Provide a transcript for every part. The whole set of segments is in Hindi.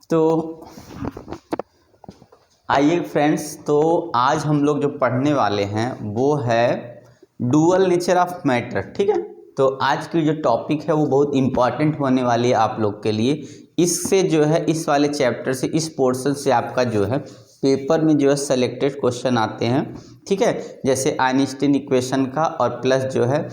तो आइए फ्रेंड्स, तो आज हम लोग जो पढ़ने वाले हैं वो है डुअल नेचर ऑफ मैटर। ठीक है, तो आज की जो टॉपिक है वो बहुत इम्पॉर्टेंट होने वाली है आप लोग के लिए। इससे जो है इस वाले चैप्टर से, इस पोर्शन से आपका जो है पेपर में जो है सेलेक्टेड क्वेश्चन आते हैं। ठीक है, जैसे आइंस्टीन इक्वेशन का और प्लस जो है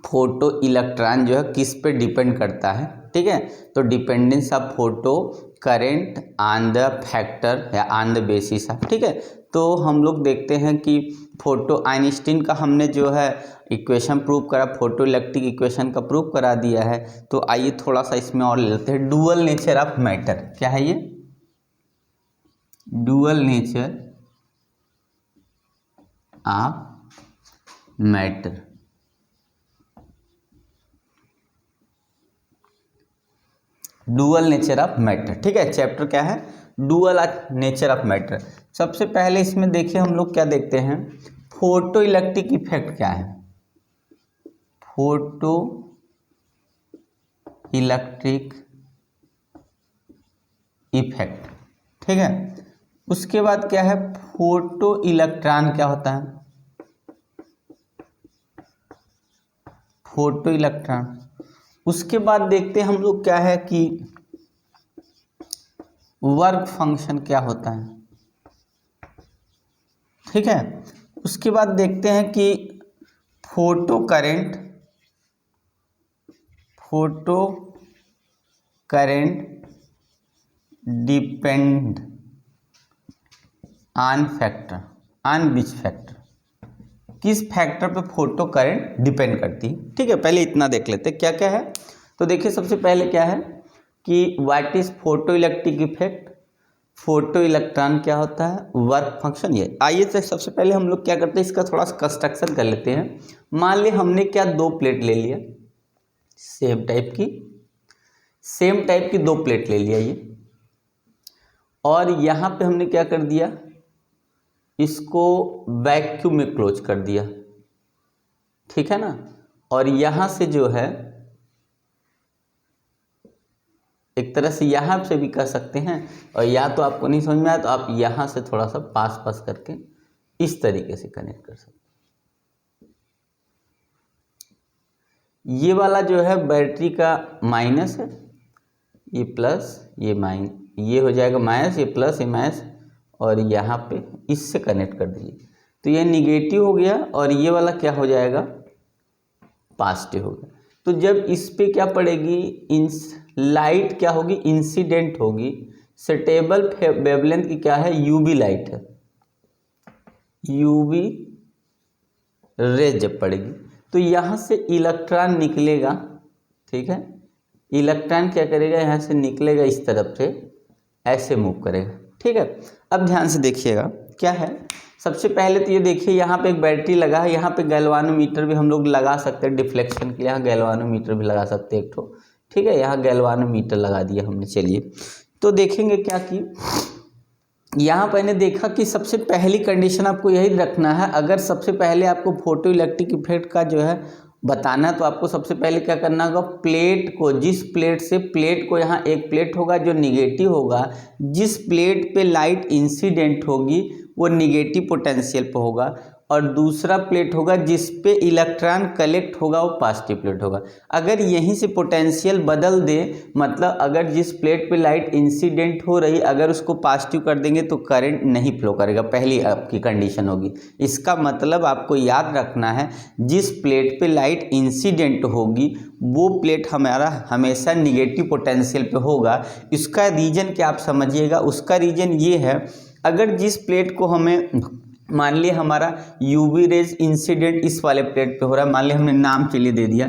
फोटो इलेक्ट्रॉन जो है किस पे डिपेंड करता है। ठीक है, तो dependence of photo current on the factor या ऑन द बेसिस ऑफ। ठीक है, तो हम लोग देखते हैं कि फोटो आइंस्टीन का हमने जो है इक्वेशन प्रूव करा, फोटो इलेक्ट्रिक इक्वेशन का प्रूव करा दिया है। तो आइए थोड़ा सा इसमें और ले लेते हैं। डुअल नेचर ऑफ मैटर क्या है? ये dual nature of matter. Dual nature of matter. ठीक है, चैप्टर क्या है? Dual nature of matter. सबसे पहले इसमें देखिए हम लोग क्या देखते हैं, फोटो इलेक्ट्रिक इफेक्ट क्या है। Photo electric effect. ठीक है, उसके बाद क्या है, फोटो इलेक्ट्रॉन क्या होता है, फोटो इलेक्ट्रॉन। उसके बाद देखते हैं हम लोग क्या है कि वर्क फंक्शन क्या होता है। ठीक है, उसके बाद देखते हैं कि photo current depend on factor, on which factor, किस फैक्टर पे फोटो करंट डिपेंड करती है। ठीक है, पहले इतना देख लेते हैं क्या क्या है। तो देखिए सबसे पहले क्या है कि what is photo electric effect, photo electron क्या होता है, वर्क फंक्शन। ये आइए तो सबसे पहले हम लोग क्या करते हैं, इसका थोड़ा सा कंस्ट्रक्शन कर लेते हैं। मान ली हमने क्या दो प्लेट ले लिया, सेम टाइप की दो प्लेट ले लिया ये, और यहाँ पे हमने क्या कर दिया, इसको वैक्यूम में क्लोज कर दिया। ठीक है ना, और यहां से जो है एक तरह से यहां से भी कर सकते हैं, और या तो आपको नहीं समझ में आया तो आप यहां से थोड़ा सा पास करके इस तरीके से कनेक्ट कर सकते हैं। ये वाला जो है बैटरी का माइनस है, ये प्लस, ये माइनस, ये हो जाएगा माइनस, ये प्लस, ये माइनस, और यहाँ पे इससे कनेक्ट कर दीजिए। तो ये निगेटिव हो गया और ये वाला क्या हो जाएगा, पॉजिटिव हो गया। तो जब इस पे क्या पड़ेगी, लाइट क्या होगी, इंसिडेंट होगी। स्टेबल वेवलेंथ की क्या है, यूवी लाइट है, यूवी रेज जब पड़ेगी तो यहाँ से इलेक्ट्रॉन निकलेगा। ठीक है, इलेक्ट्रॉन क्या करेगा, यहाँ से निकलेगा इस तरफ से, ऐसे मूव करेगा। ठीक है, अब ध्यान से देखिएगा क्या है। सबसे पहले तो ये देखिए यहाँ पे एक बैटरी लगा है, यहाँ पे गैल्वानोमीटर भी हम लोग लगा सकते हैं डिफ्लेक्शन के लिए, यहाँ गैल्वानोमीटर भी लगा सकते हैं एक ठो। ठीक है, यहाँ गैल्वानोमीटर लगा दिया हमने। चलिए तो देखेंगे क्या कि यहाँ मैंने देखा कि सबसे पहली कंडीशन आपको यही रखना है। अगर सबसे पहले आपको फोटो इलेक्ट्रिक इफेक्ट का जो है बताना, तो आपको सबसे पहले क्या करना होगा, प्लेट को, जिस प्लेट से, प्लेट को यहाँ एक प्लेट होगा जो निगेटिव होगा, जिस प्लेट पे लाइट इंसिडेंट होगी वो निगेटिव पोटेंशियल पे होगा, और दूसरा प्लेट होगा जिस पे इलेक्ट्रॉन कलेक्ट होगा वो पॉजिटिव प्लेट होगा। अगर यहीं से पोटेंशियल बदल दे, मतलब अगर जिस प्लेट पे लाइट इंसिडेंट हो रही अगर उसको पॉजिटिव कर देंगे तो करंट नहीं फ्लो करेगा, पहली आपकी कंडीशन होगी। इसका मतलब आपको याद रखना है, जिस प्लेट पे लाइट इंसिडेंट होगी वो प्लेट हमारा हमेशा निगेटिव पोटेंशियल पे होगा। इसका रीजन क्या आप समझिएगा, उसका रीजन ये है, अगर जिस प्लेट को हमें, मान लिया हमारा यूवी रेज इंसिडेंट इस वाले प्लेट पे हो रहा है, मान लिया हमने नाम के लिए दे दिया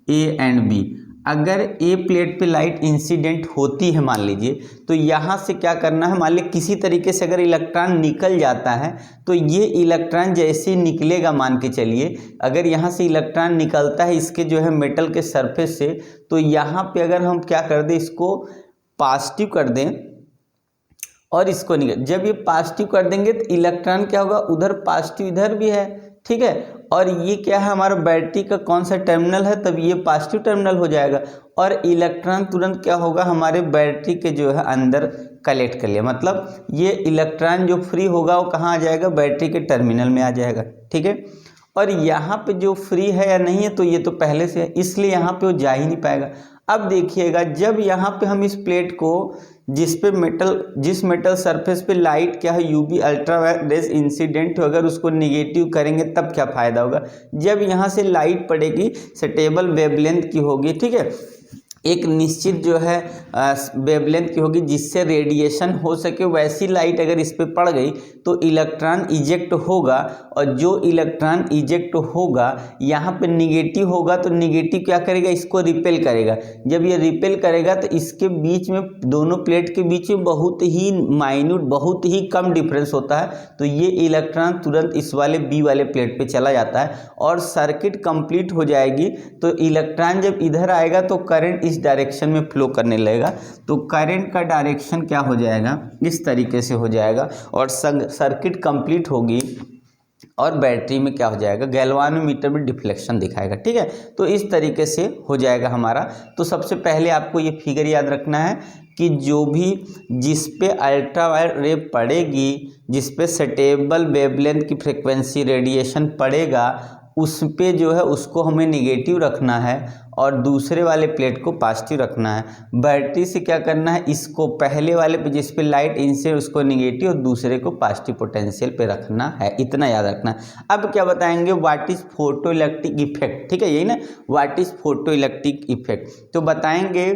ए एंड बी। अगर ए प्लेट पे लाइट इंसिडेंट होती है मान लीजिए, तो यहाँ से क्या करना है, मान लीजिए किसी तरीके से अगर इलेक्ट्रॉन निकल जाता है, तो ये इलेक्ट्रॉन जैसे निकलेगा, मान के चलिए अगर यहाँ से इलेक्ट्रॉन निकलता है इसके जो है मेटल के सरफेस से, तो यहाँ पे अगर हम क्या कर दें, इसको पॉजिटिव कर दें और इसको निकल, जब ये पॉजिटिव कर देंगे तो इलेक्ट्रॉन क्या होगा, उधर पॉजिटिव इधर भी है। ठीक है, और ये क्या है, हमारा बैटरी का कौन सा टर्मिनल है, तब ये पॉजिटिव टर्मिनल हो जाएगा और इलेक्ट्रॉन तुरंत क्या होगा, हमारे बैटरी के जो है अंदर कलेक्ट कर लिया। मतलब ये इलेक्ट्रॉन जो फ्री होगा वो कहाँ आ जाएगा, बैटरी के टर्मिनल में आ जाएगा। ठीक है, और यहाँ पे जो फ्री है या नहीं है, तो ये तो पहले से है, इसलिए यहाँ पे वो जा ही नहीं पाएगा। अब देखिएगा, जब यहाँ पे हम इस प्लेट को जिस मेटल सरफेस पे लाइट क्या है, यूवी अल्ट्रावायलेट इंसिडेंट, अगर उसको नेगेटिव करेंगे तब क्या फ़ायदा होगा, जब यहाँ से लाइट पड़ेगी स्टेबल वेवलेंथ की होगी। ठीक है, एक निश्चित जो है वेवलेंथ की होगी जिससे रेडिएशन हो सके, वैसी लाइट अगर इस पे पड़ गई तो इलेक्ट्रॉन इजेक्ट होगा, और जो इलेक्ट्रॉन इजेक्ट होगा यहाँ पे निगेटिव होगा, तो निगेटिव क्या करेगा, इसको रिपेल करेगा। जब ये रिपेल करेगा तो इसके बीच में, दोनों प्लेट के बीच में बहुत ही माइन्यूट, बहुत ही कम डिफरेंस होता है, तो ये इलेक्ट्रॉन तुरंत इस वाले बी वाले प्लेट पे चला जाता है और सर्किट कंप्लीट हो जाएगी। तो इलेक्ट्रॉन जब इधर आएगा तो करंट इस डायरेक्शन में फ्लो करने लगेगा, तो करंट का डायरेक्शन क्या हो जाएगा, इस तरीके से हो जाएगा और सर्किट कंप्लीट होगी और बैटरी में क्या हो जाएगा, गैल्वानोमीटर में डिफ्लेक्शन दिखाएगा। ठीक है, तो इस तरीके से हो जाएगा हमारा। तो सबसे पहले आपको ये फिगर याद रखना है कि जो भी जिस पे अल्ट्रावायलेट रे पड़ेगी, जिस पे स्टेबल वेवलेंथ की फ्रीक्वेंसी रेडिएशन पड़ेगा, उस पे जो है उसको हमें निगेटिव रखना है और दूसरे वाले प्लेट को पॉजिटिव रखना है। बैटरी से क्या करना है, इसको पहले वाले पे जिस पे लाइट इनसे उसको निगेटिव और दूसरे को पॉजिटिव पोटेंशियल पे रखना है, इतना याद रखना है। अब क्या बताएंगे, what is photo electric effect. ठीक है, यही ना, what is photo electric effect. तो बताएंगे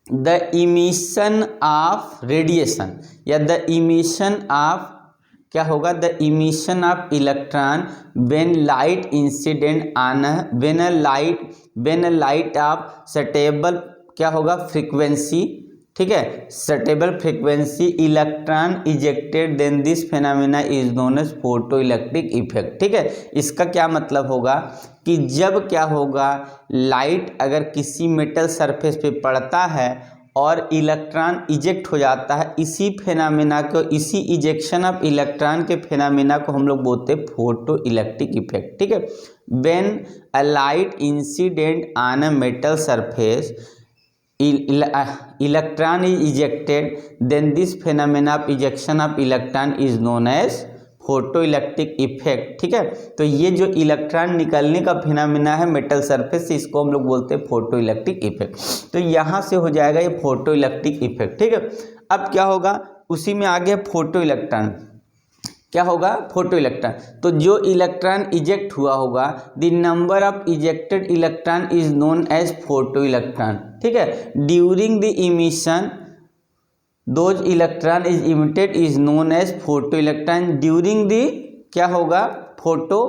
द इमिशन ऑफ रेडिएशन या द इमिशन ऑफ, क्या होगा, the emission of electron when light incident on when light of stable, क्या होगा, फ्रीक्वेंसी। ठीक है, stable frequency electron ejected, then this phenomena is known as photo electric effect. ठीक है, इसका क्या मतलब होगा कि जब क्या होगा, लाइट अगर किसी मेटल सरफेस पे पड़ता है और इलेक्ट्रॉन इजेक्ट हो जाता है, इसी फेनामिना को, इसी इजेक्शन ऑफ इलेक्ट्रॉन के फेनामिना को हम लोग बोलते हैं फोटो इलेक्ट्रिक इफेक्ट। ठीक है, when a light incident on a metal surface electron is ejected, then this phenomena of ejection of electron is known as photo electric effect. ठीक है, तो ये जो इलेक्ट्रॉन निकलने का फिनोमेना है मेटल सरफेस से, इसको हम लोग बोलते हैं फोटो इलेक्ट्रिक इफेक्ट। तो यहाँ से हो जाएगा ये फोटो इलेक्ट्रिक इफेक्ट। ठीक है, अब क्या होगा, उसी में आगे फोटो इलेक्ट्रॉन, क्या होगा, फोटो इलेक्ट्रॉन। तो जो इलेक्ट्रॉन इजेक्ट हुआ होगा, the number of ejected electron is known as photo electron. ठीक है, during the emission those electron is emitted is known as photo electron during the, क्या होगा, फोटो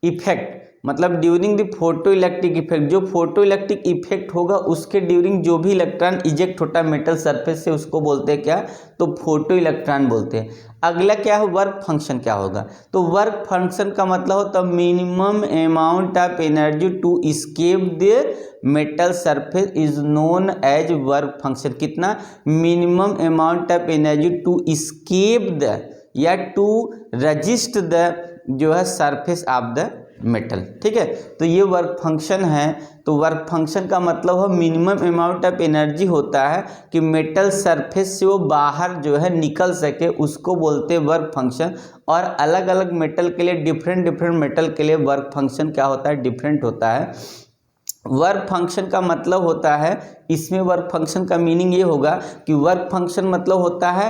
इफेक्ट। मतलब during the photo electric effect, जो फोटो इलेक्ट्रिक इफेक्ट होगा उसके ड्यूरिंग जो भी इलेक्ट्रॉन इजेक्ट होता है मेटल सरफेस से, उसको बोलते हैं क्या, तो फोटो इलेक्ट्रॉन बोलते हैं। अगला क्या है, वर्क फंक्शन क्या होगा, तो वर्क फंक्शन का मतलब होता है minimum amount of energy to escape the metal surface is known as work function. कितना, minimum amount of energy to escape the या टू रजिस्ट द जो है सरफेस ऑफ द मेटल। ठीक है, तो ये वर्क फंक्शन है। तो वर्क फंक्शन का मतलब है मिनिमम अमाउंट ऑफ एनर्जी होता है कि मेटल सरफेस से वो बाहर जो है निकल सके, उसको बोलते हैं वर्क फंक्शन। और अलग अलग मेटल के लिए, डिफरेंट मेटल के लिए वर्क फंक्शन क्या होता है, डिफरेंट होता है। वर्क फंक्शन का मतलब होता है, इसमें वर्क फंक्शन का मीनिंग ये होगा कि वर्क फंक्शन मतलब होता है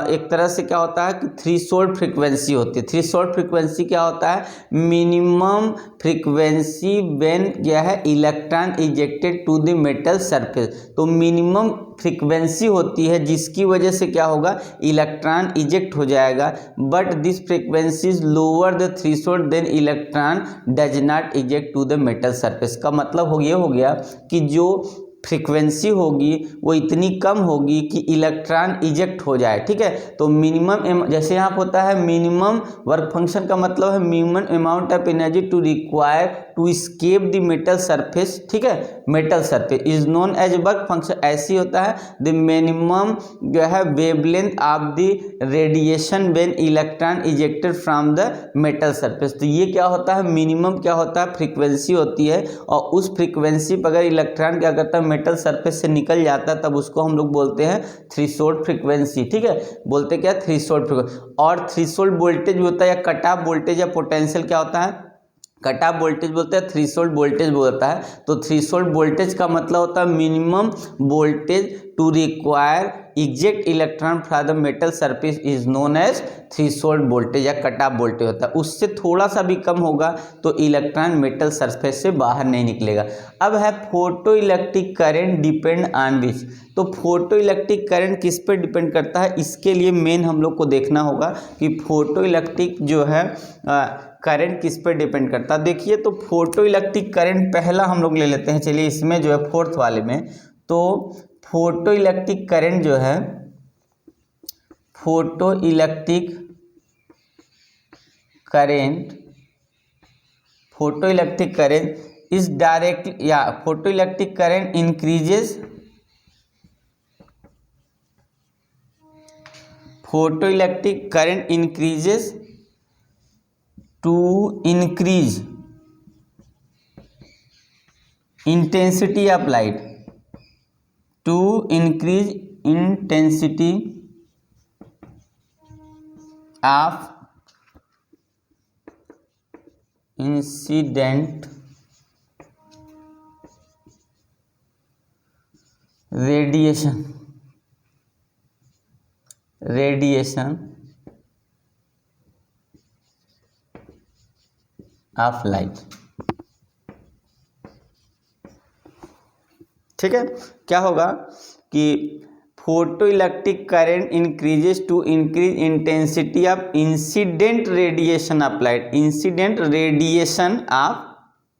एक तरह से क्या होता है कि थ्रेशोल्ड फ्रीक्वेंसी होती है। थ्रेशोल्ड फ्रीक्वेंसी क्या होता है, मिनिमम फ्रीक्वेंसी व्हेन क्या है, electron ejected to the metal surface. तो मिनिमम फ्रीक्वेंसी होती है जिसकी वजह से क्या होगा, इलेक्ट्रॉन इजेक्ट हो जाएगा, but this frequency is lower the threshold then electron does not eject to the metal surface. का मतलब ये हो गया कि जो फ्रीक्वेंसी होगी वो इतनी कम होगी कि इलेक्ट्रॉन इजेक्ट हो जाए। ठीक है, तो मिनिमम, जैसे यहाँ होता है मिनिमम, वर्क फंक्शन का मतलब है minimum amount of energy to require to escape the metal surface, ठीक है, metal surface is known as work function. ऐसी होता है द मिनिमम जो है wavelength of the radiation when electron ejected from the metal surface. तो ये क्या होता है, मिनिमम क्या होता है, फ्रीक्वेंसी होती है, और उस फ्रीक्वेंसी पर अगर इलेक्ट्रॉन क्या करता है, मेटल सरफेस से निकल जाता है, तब उसको हम लोग बोलते हैं थ्रेशोल्ड फ्रीक्वेंसी, ठीक है, बोलते क्या, थ्रेशोल्ड फ्रीक्वेंसी। और थ्रेशोल्ड वोल्टेज भी होता है, या कट ऑफ वोल्टेज या पोटेंशियल क्या होता है, कट ऑफ वोल्टेज बोलते हैं, थ्रेशोल्ड वोल्टेज बोलता है। तो थ्रेशोल्ड वोल्टेज का मतलब होता है minimum voltage to require exact electron from the metal surface is known as threshold voltage या कट ऑफ वोल्टेज होता है। उससे थोड़ा सा भी कम होगा तो इलेक्ट्रॉन मेटल सरफेस से बाहर नहीं निकलेगा। अब है photo electric current depend on which. तो फोटो इलेक्ट्रिक करंट किस पर डिपेंड करता है, इसके लिए मेन हम लोग को देखना होगा कि फोटो इलेक्ट्रिक जो है करंट किस पर डिपेंड करता है। देखिए तो फोटो इलेक्ट्रिक करंट पहला हम लोग ले लेते हैं, चलिए इसमें जो है फोर्थ वाले में, तो फोटो इलेक्ट्रिक करंट जो है, photo electric current, photo electric current is direct या photo electric current increases, photo electric current increases to increase intensity of light, to increase intensity of incident radiation, radiation of light, ठीक है। क्या होगा कि photo electric current increases to increase intensity of incident radiation of light, incident radiation of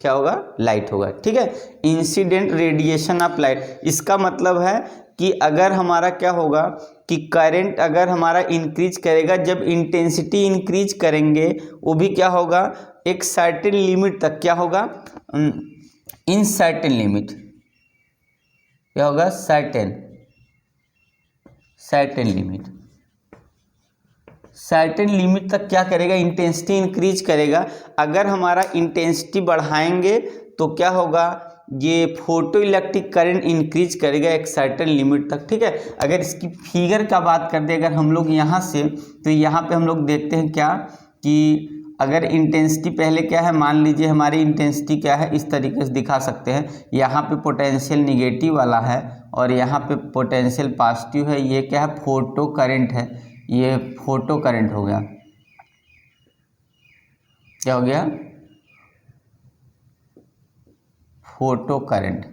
क्या होगा, लाइट होगा, ठीक है, इंसिडेंट रेडिएशन ऑफ लाइट। इसका मतलब है कि अगर हमारा क्या होगा कि करंट अगर हमारा इंक्रीज करेगा, जब इंटेंसिटी इंक्रीज करेंगे वो भी क्या होगा, एक सर्टेन लिमिट तक क्या होगा, इन सर्टेन लिमिट क्या होगा, सर्टेन लिमिट, सर्टेन लिमिट तक क्या करेगा, इंटेंसिटी इंक्रीज करेगा। अगर हमारा इंटेंसिटी बढ़ाएंगे तो क्या होगा, ये फोटो इलेक्ट्रिक करंट इंक्रीज करेगा एक सर्टेन लिमिट तक, ठीक है। अगर इसकी फिगर का बात कर दे अगर हम लोग यहाँ से, तो यहाँ पे हम लोग देखते हैं क्या कि अगर इंटेंसिटी पहले क्या है, मान लीजिए हमारी इंटेंसिटी क्या है, इस तरीके से दिखा सकते हैं, यहाँ पे पोटेंशियल निगेटिव वाला है और यहाँ पे पोटेंशियल पॉजिटिव है, ये क्या है, फोटो करंट है, ये फोटो करंट हो गया, क्या हो गया, फोटो करंट,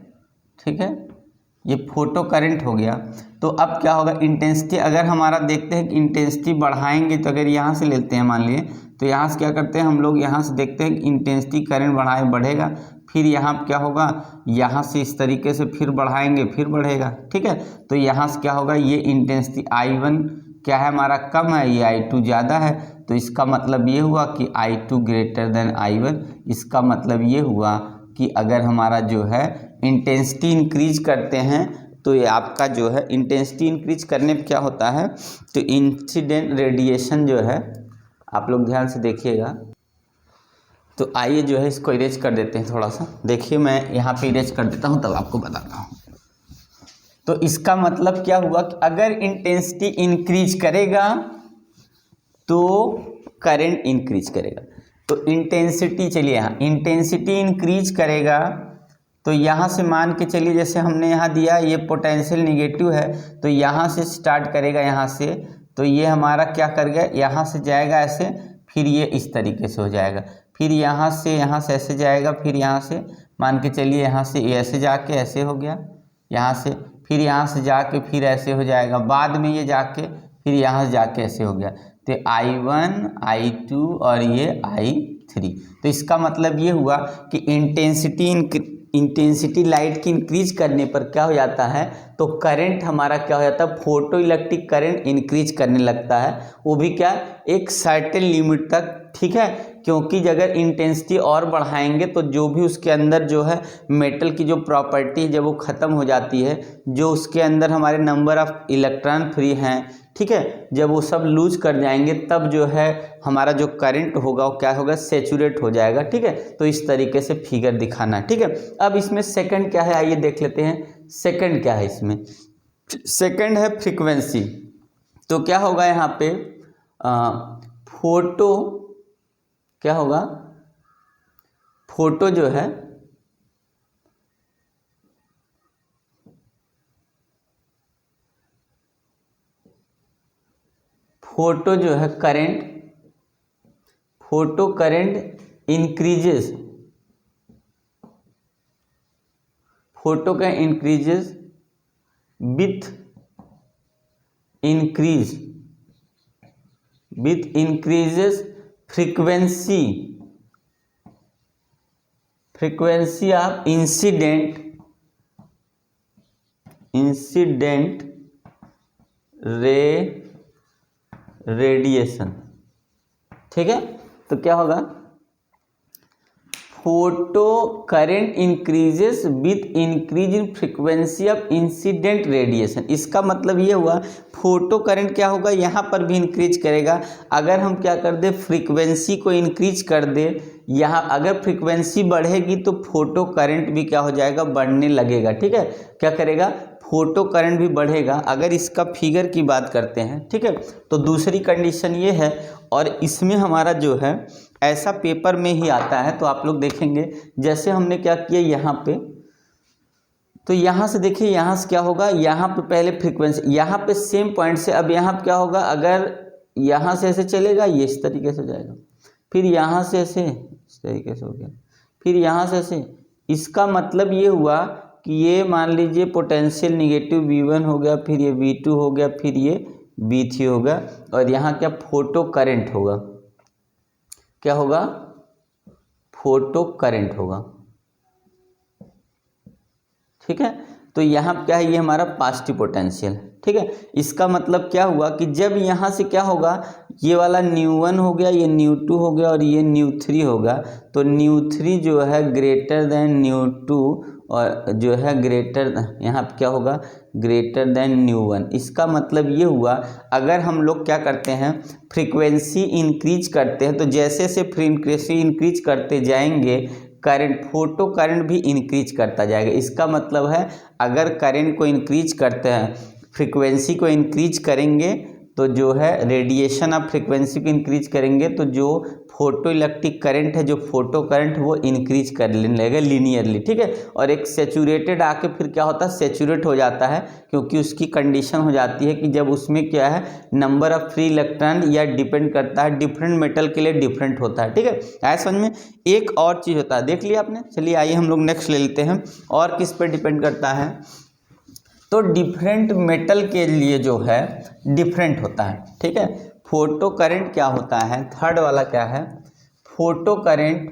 ठीक है, ये फोटो करंट हो गया। तो अब क्या होगा, इंटेंसिटी अगर हमारा देखते हैं कि इंटेंसिटी बढ़ाएंगे, तो अगर यहाँ से लेते हैं मान लिए, तो यहाँ से क्या करते हैं हम लोग, यहाँ से देखते हैं कि इंटेंसिटी करंट बढ़ेगा, फिर यहाँ क्या होगा, यहाँ से इस तरीके से फिर बढ़ाएंगे फिर बढ़ेगा, ठीक है। तो यहाँ से क्या होगा, ये इंटेंसिटी I1 क्या है हमारा कम है, ये I2 ज़्यादा है, तो इसका मतलब ये हुआ कि I2 ग्रेटर देन I1। इसका मतलब ये हुआ कि अगर हमारा जो है इंटेंसिटी इंक्रीज करते हैं तो ये आपका जो है इंटेंसिटी इंक्रीज करने पे क्या होता है, तो इंसिडेंट रेडिएशन जो है, आप लोग ध्यान से देखिएगा। तो आइए जो है इसको इरेज कर देते हैं थोड़ा सा, देखिए मैं यहाँ पे इरेज कर देता हूँ तब आपको बताता हूँ। तो इसका मतलब क्या हुआ कि अगर इंटेंसिटी इंक्रीज करेगा तो करंट इंक्रीज करेगा। तो इंटेंसिटी, चलिए यहाँ इंटेंसिटी इंक्रीज करेगा, तो यहाँ से मान के चलिए जैसे हमने यहाँ दिया ये पोटेंशियल निगेटिव है, तो यहाँ से स्टार्ट करेगा, यहाँ से, तो ये हमारा क्या कर गया, यहाँ से जाएगा ऐसे, फिर ये इस तरीके से हो जाएगा, फिर यहाँ से ऐसे जाएगा, फिर यहाँ से मान के चलिए यहाँ से ऐसे जाके ऐसे हो गया, यहाँ से फिर यहाँ से जाके फिर ऐसे हो जाएगा, बाद में ये जाके फिर यहाँ से जाके ऐसे हो गया। तो I1 I2 और ये I3। तो इसका मतलब ये हुआ कि इंटेंसिटी इंटेंसिटी लाइट की इंक्रीज करने पर क्या हो जाता है, तो करंट हमारा क्या हो जाता है, फोटो इलेक्ट्रिक करंट इंक्रीज करने लगता है, वो भी क्या एक सर्टेन लिमिट तक, ठीक है। क्योंकि अगर इंटेंसिटी और बढ़ाएंगे तो जो भी उसके अंदर जो है मेटल की जो प्रॉपर्टी जब वो ख़त्म हो जाती है, जो उसके अंदर हमारे नंबर ऑफ इलेक्ट्रॉन फ्री हैं, ठीक है, जब वो सब लूज कर जाएंगे तब जो है हमारा जो करंट होगा वो क्या होगा, सेचुरेट हो जाएगा, ठीक है। तो इस तरीके से फिगर दिखाना, ठीक है। अब इसमें सेकंड क्या है, आइए देख लेते हैं सेकंड क्या है। इसमें सेकंड है फ्रीक्वेंसी। तो क्या होगा यहाँ पे फोटो क्या होगा, फोटो जो है फोटो जो है current, photo current increases, photo का increases with increases frequency of incident radiation, ठीक है। तो क्या होगा, photo current increases with increase in frequency of incident radiation. इसका मतलब ये हुआ फोटो करंट क्या होगा, यहाँ पर भी इंक्रीज करेगा। अगर हम क्या कर दे, फ्रीक्वेंसी को इंक्रीज कर दे, यहाँ अगर फ्रीक्वेंसी बढ़ेगी तो फोटो करंट भी क्या हो जाएगा, बढ़ने लगेगा, ठीक है। क्या करेगा, फोटो करंट भी बढ़ेगा। अगर इसका फिगर की बात करते हैं, ठीक है, तो दूसरी कंडीशन ये है, और इसमें हमारा जो है ऐसा पेपर में ही आता है। तो आप लोग देखेंगे जैसे हमने क्या किया यहाँ पे, तो यहाँ से देखिए, यहाँ से क्या होगा, यहाँ पे पहले फ्रीक्वेंसी, यहाँ पे सेम पॉइंट से, अब यहाँ पे क्या होगा, अगर यहाँ से ऐसे चलेगा ये इस तरीके से जाएगा, फिर यहाँ से ऐसे इस तरीके से हो गया, फिर यहाँ से ऐसे। इसका मतलब ये हुआ कि ये मान लीजिए पोटेंशियल निगेटिव V1 हो गया, फिर ये V2 हो गया, फिर ये V3 हो गया, और यहाँ क्या फोटो करंट होगा, क्या होगा, फोटो करंट होगा, ठीक है। तो यहाँ क्या है, ये हमारा पॉजिटिव पोटेंशियल, ठीक है। इसका मतलब क्या हुआ कि जब यहाँ से क्या होगा, ये वाला न्यू1 हो गया, ये न्यू2 हो गया, और ये न्यू3 होगा, तो न्यू3 जो है ग्रेटर देन न्यू2, और जो है ग्रेटर, यहाँ पे क्या होगा, ग्रेटर देन न्यू1। इसका मतलब ये हुआ, अगर हम लोग क्या करते हैं, फ्रीक्वेंसी इंक्रीज करते हैं, तो जैसे जैसे फ्रीक्वेंसी इंक्रीज करते जाएंगे करंट, फोटो करंट भी इंक्रीज करता जाएगा। इसका मतलब है अगर करंट को इंक्रीज करते हैं, फ्रीक्वेंसी को इंक्रीज करेंगे, तो जो है रेडिएशन ऑफ फ्रीक्वेंसी को इंक्रीज करेंगे, तो जो फोटो इलेक्ट्रिक करंट है, जो फोटो करंट, वो इंक्रीज कर लेने लगेगा लीनियरली, ठीक है। और एक सेचुरेटेड आके फिर क्या होता है, सेचुरेट हो जाता है, क्योंकि उसकी कंडीशन हो जाती है कि जब उसमें क्या है, नंबर ऑफ फ्री इलेक्ट्रॉन या डिपेंड करता है, डिफरेंट मेटल के लिए डिफरेंट होता है, ठीक है। आया समझ में। एक और चीज़ होता है, देख लिया आपने, चलिए आइए हम लोग नेक्स्ट ले लेते हैं, और किस पर डिपेंड करता है, तो डिफरेंट मेटल के लिए जो है डिफरेंट होता है, ठीक है। फोटो करंट क्या होता है, थर्ड वाला क्या है, photo current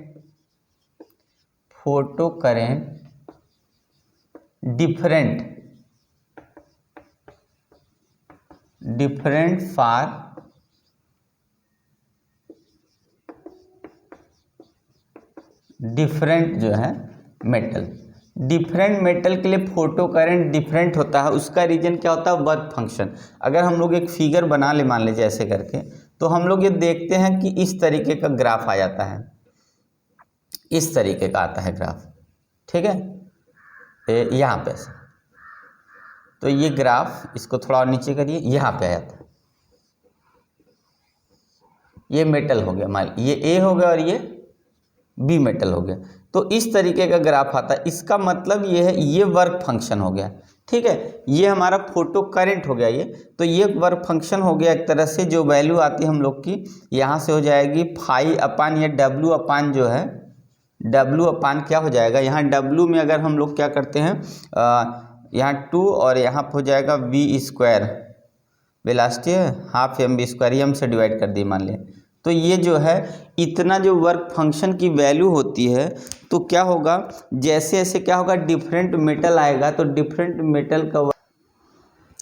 different for different जो है मेटल, डिफरेंट मेटल के लिए फोटो करंट डिफरेंट होता है। उसका रीजन क्या होता है, वर्क फंक्शन। अगर हम लोग एक फिगर बना ले, मान लीजिए ऐसे करके, तो हम लोग ये देखते हैं कि इस तरीके का ग्राफ आ जाता है, इस तरीके का आता है ग्राफ, ठीक है, यहाँ पे से। तो ये ग्राफ, इसको थोड़ा और नीचे करिए, यहाँ पे आ जाता है, ये मेटल हो गया, मान ये ए हो गया और ये बी मेटल हो गया। तो इस तरीके का ग्राफ आता है। इसका मतलब ये है, ये वर्क फंक्शन हो गया, ठीक है। ये हमारा फोटो करंट हो गया ये, तो ये वर्क फंक्शन हो गया एक तरह से। जो वैल्यू आती है हम लोग की, यहाँ से हो जाएगी फाई अपान, या डब्ल्यू अपान जो है, डब्ल्यू अपान क्या हो जाएगा, यहाँ डब्ल्यू में अगर हम लोग क्या करते हैं, यहाँ 2 और यहाँ हो जाएगा V square, velocity half M V square, M से डिवाइड कर दिए मान लें, तो ये जो है इतना जो वर्क फंक्शन की वैल्यू होती है, तो क्या होगा, जैसे जैसे क्या होगा डिफरेंट मेटल आएगा तो डिफरेंट मेटल का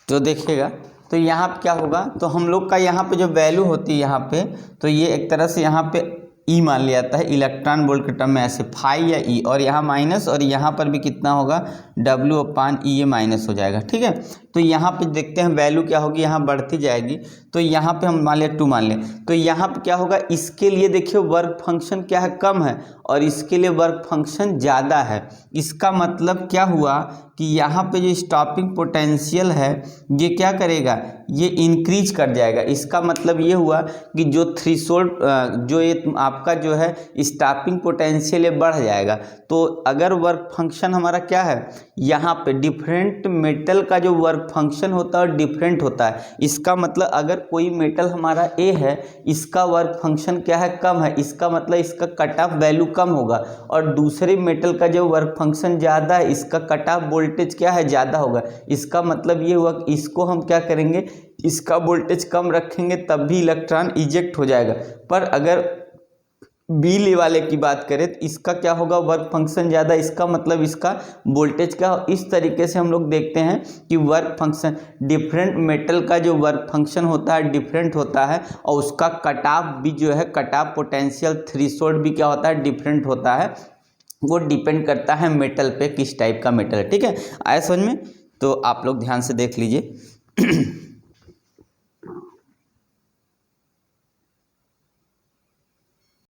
तो देखिएगा, तो यहाँ पे क्या होगा, तो हम लोग का यहाँ पे जो वैल्यू होती है यहाँ पे, तो ये एक तरह से यहाँ पे ई मान लिया जाता है इलेक्ट्रॉन वोल्ट के टर्म में, ऐसे फाई या ई, और यहाँ माइनस, और यहाँ पर भी कितना होगा W/E, ये माइनस हो जाएगा। ठीक है, तो यहाँ पे देखते हैं वैल्यू क्या होगी, यहाँ बढ़ती जाएगी। तो यहाँ पे हम मान लिया 2 मान लें, तो यहाँ पे क्या होगा, इसके लिए देखिए वर्क फंक्शन क्या है, कम है, और इसके लिए वर्क फंक्शन ज़्यादा है। इसका मतलब क्या हुआ कि यहाँ पे जो स्टॉपिंग पोटेंशियल है ये क्या करेगा, ये इंक्रीज कर जाएगा। इसका मतलब ये हुआ कि जो थ्रेशोल्ड जो ये आपका जो है स्टॉपिंग पोटेंशियल ये बढ़ जाएगा। तो अगर वर्क फंक्शन हमारा क्या है, यहाँ पे डिफरेंट मेटल का जो वर्क फंक्शन होता है डिफरेंट होता है। इसका मतलब अगर कोई मेटल हमारा ए है, इसका वर्क फंक्शन क्या है, कम है, इसका मतलब इसका कट ऑफ वैल्यू कम होगा, और दूसरे मेटल का जो वर्क फंक्शन ज़्यादा है, इसका कट ऑफ वोल्टेज क्या है, ज़्यादा होगा। इसका मतलब ये हुआ कि इसको हम क्या करेंगे, इसका वोल्टेज कम रखेंगे तब भी इलेक्ट्रॉन इजेक्ट हो जाएगा। पर अगर बी वाले की बात करें तो इसका क्या होगा, वर्क फंक्शन ज़्यादा, इसका मतलब इसका वोल्टेज क्या हो। इस तरीके से हम लोग देखते हैं कि वर्क फंक्शन डिफरेंट मेटल का जो वर्क फंक्शन होता है डिफरेंट होता है, और उसका कट ऑफ भी जो है, कट ऑफ पोटेंशियल थ्रेशोल्ड भी क्या होता है, डिफरेंट होता है। वो डिपेंड करता है मेटल पे, किस टाइप का मेटल है। ठीक है, आया समझ में, तो आप लोग ध्यान से देख लीजिए।